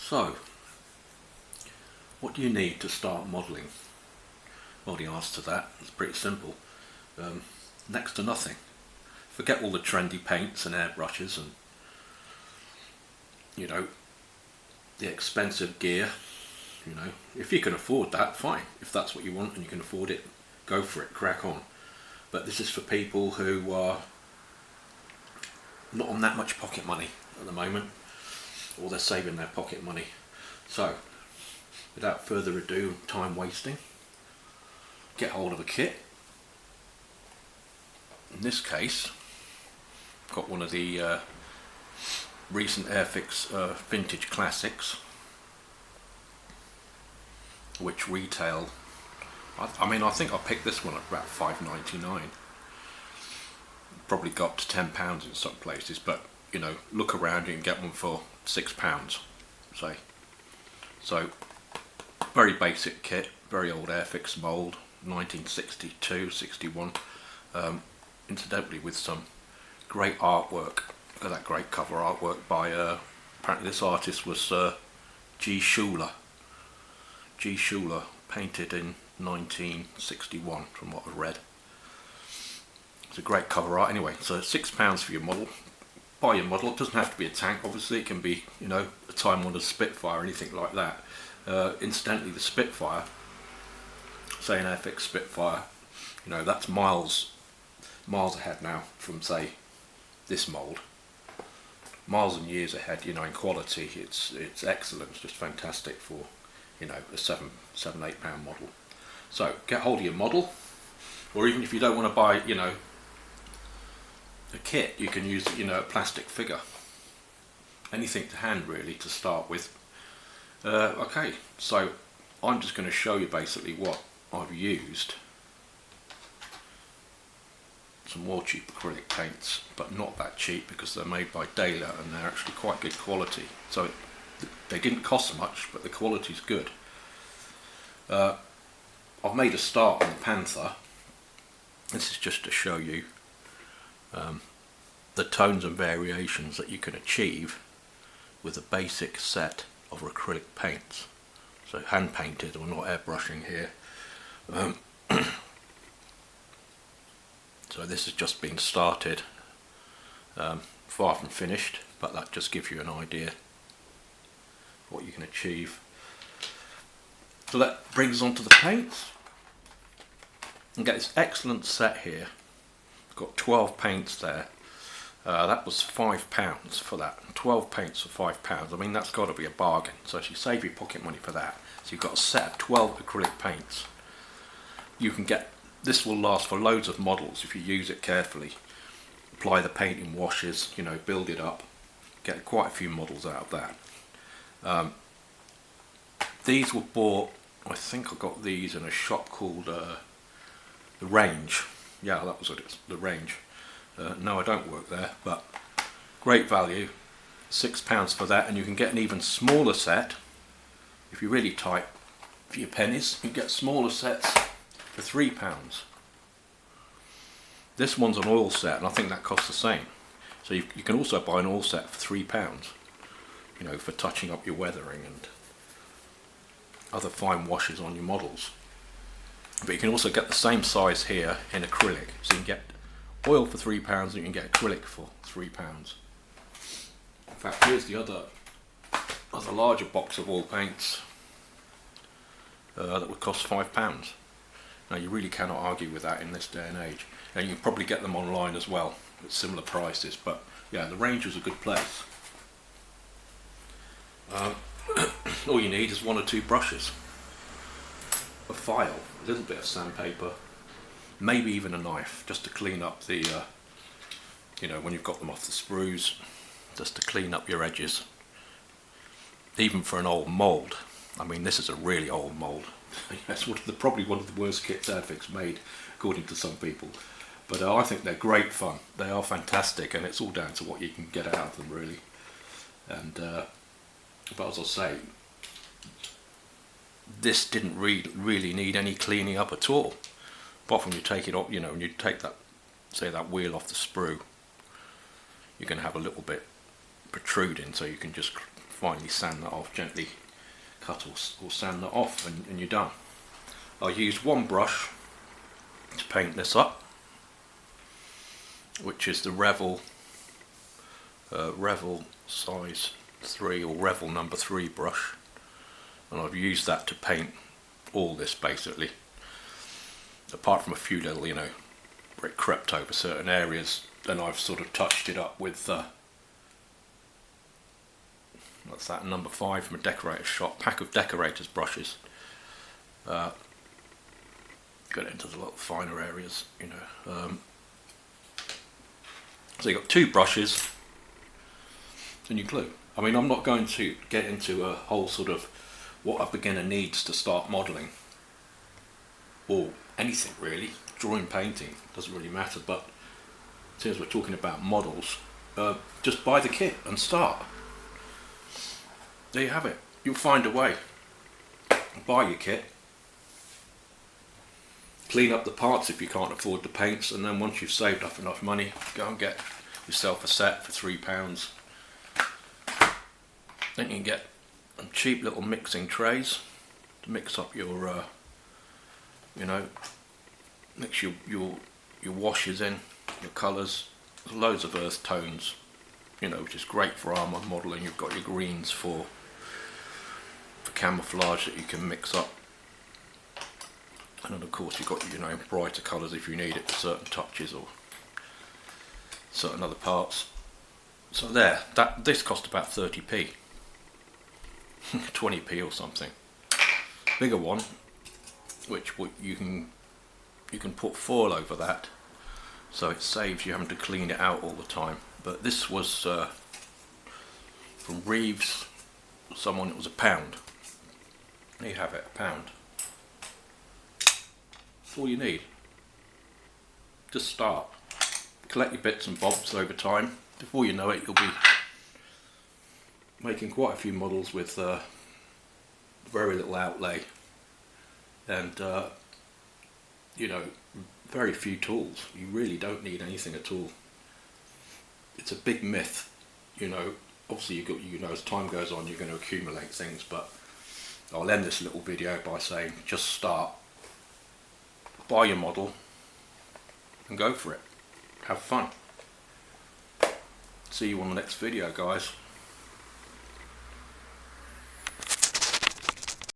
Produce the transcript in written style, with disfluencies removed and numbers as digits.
So, what do you need to start modelling? Well, the answer to that is pretty simple. Next to nothing. Forget all the trendy paints and airbrushes and, you know, the expensive gear. You know, if you can afford that, fine. If that's what you want and you can afford it, go for it, crack on. But this is for people who are not on that much pocket money at the moment, or they're saving their pocket money. So, without further ado, time wasting, get hold of a kit. In this case, I've got one of the recent Airfix vintage classics, which retail, I think I picked this one at about $5.99. Probably got to £10 in some places, but you know, look around, you can get one for £6, say. So, very basic kit, very old Airfix mould, 1962, 61. Incidentally, with some great artwork. Look at that great cover artwork by, apparently this artist was G. Schuler. G. Schuler, painted in 1961, from what I've read. It's a great cover art. Anyway, so £6 for your model. Buy your model. It doesn't have to be a tank, obviously. It can be, you know, a time-honored Spitfire or anything like that. Incidentally, the Spitfire, say an Airfix Spitfire, you know, that's miles ahead now from, say, this mould. Miles and years ahead, you know, in quality. It's excellent. It's just fantastic for, you know, a £7-8 model. So get hold of your model, or even if you don't want to buy, you know, a kit, you can use, you know, a plastic figure. Anything to hand really to start with. Okay, so I'm just going to show you basically what I've used. Some more cheap acrylic paints, but not that cheap because they're made by Daler and they're actually quite good quality. So they didn't cost much, but the quality's good. I've made a start on the Panther. This is just to show you the tones and variations that you can achieve with a basic set of acrylic paints. So hand painted, we're not airbrushing here. So this has just been started, far from finished, but that just gives you an idea of what you can achieve. So that brings us on to the paints. You get this excellent set here. Got 12 paints there. That was £5 for that. 12 paints for £5. I mean, that's got to be a bargain. So you save your pocket money for that. So you've got a set of 12 acrylic paints. You can get, this will last for loads of models if you use it carefully. Apply the paint in washes, you know, build it up. Get quite a few models out of that. These were bought, I think I got these in a shop called The Range. Yeah, that was it, The Range. No, I don't work there, but great value. £6 for that, and you can get an even smaller set if you're really tight for your pennies. You can get smaller sets for £3. This one's an oil set, and I think that costs the same. So you can also buy an oil set for £3, you know, for touching up your weathering and other fine washes on your models. But you can also get the same size here in acrylic. So you can get oil for £3 and you can get acrylic for £3. In fact, here's the other larger box of oil paints that would cost £5. Now you really cannot argue with that in this day and age. And you can probably get them online as well at similar prices. But yeah, the Range was a good place. All you need is 1 or 2 brushes, a file, a little bit of sandpaper, maybe even a knife, just to clean up the, you know, when you've got them off the sprues, just to clean up your edges. Even for an old mould, I mean, this is a really old mould. It's probably one of the worst kits Airfix made, according to some people. But I think they're great fun. They are fantastic, and it's all down to what you can get out of them, really. And but as I say, this didn't really need any cleaning up at all. Apart from you take it off, you know, when you take that, say, that wheel off the sprue, you're going to have a little bit protruding, so you can just finally sand that off, gently cut or sand that off, and you're done. I used one brush to paint this up, which is the Revel size 3 or Revel number 3 brush, and I've used that to paint all this basically, apart from a few little, you know, where it crept over certain areas. Then I've sort of touched it up with what's that, number 5 from a decorator's shop, pack of decorators brushes. Get into the little finer areas, you know. So you've got 2 brushes and your glue. I mean, I'm not going to get into a whole sort of what a beginner needs to start modelling, or anything really, drawing, painting, doesn't really matter, but since we're talking about models, just buy the kit and start. There you have it. You'll find a way. Buy your kit, clean up the parts if you can't afford the paints, and then once you've saved up enough money, go and get yourself a set for £3. Then you can get some cheap little mixing trays to mix up your, you know, mix your washes in, your colours. There's loads of earth tones, you know, which is great for armour modelling. You've got your greens for camouflage that you can mix up, and then of course you've got, you know, brighter colours if you need it for certain touches or certain other parts. So there, this cost about 30p, 20p or something. Bigger one, which you can put foil over that, so it saves you having to clean it out all the time. But this was from Reeves, someone, it was £1. There you have it, £1. That's all you need. Just start. Collect your bits and bobs over time. Before you know it, you'll be making quite a few models with very little outlay, and you know, very few tools. You really don't need anything at all. It's a big myth, you know. Obviously, you know, as time goes on, you're going to accumulate things, but I'll end this little video by saying, just start, buy your model, and go for it. Have fun. See you on the next video, guys.